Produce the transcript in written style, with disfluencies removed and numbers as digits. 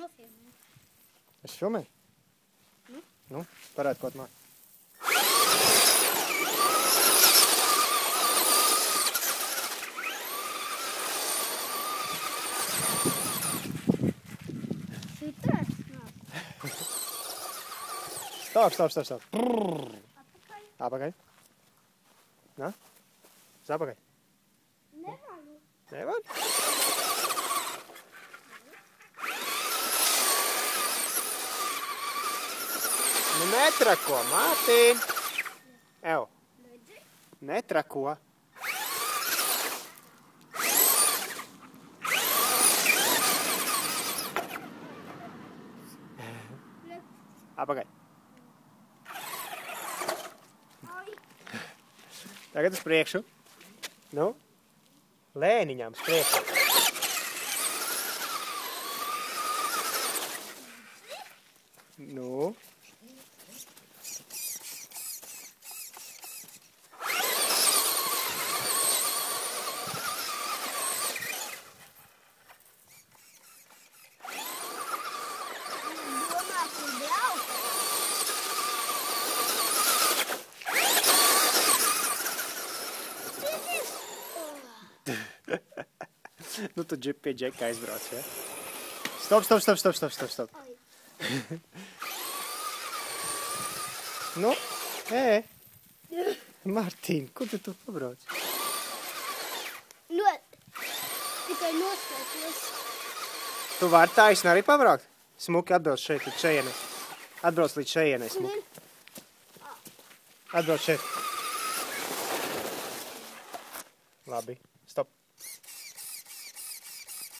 Nofilmē. Es filmēju? Nu, parādi, ko tu māki. Šitas? Stop. Atpakaļ? Apakaļ. Na? Uz apakaļ. Nevaru. Nevar? Nu netrako, Mārtiņ! Ev, Redzi? netrako. Apakaļ. Ai. Tagad uz priekšu. Nu? Lēniņām uz priekšu. Nu? Domā, kur braukt? Nu tu pie džeka aizbrauc, ja? Stop. Ai. Nu? Mārtiņ, kur tu pabrauc? Tikai noslēpos. Tu vari taisni arī pabraukt? Smuki atbrauc šeit, līdz šejienei. Atbrauc līdz šejienei, smuki. Atbrauc šeit. Labi.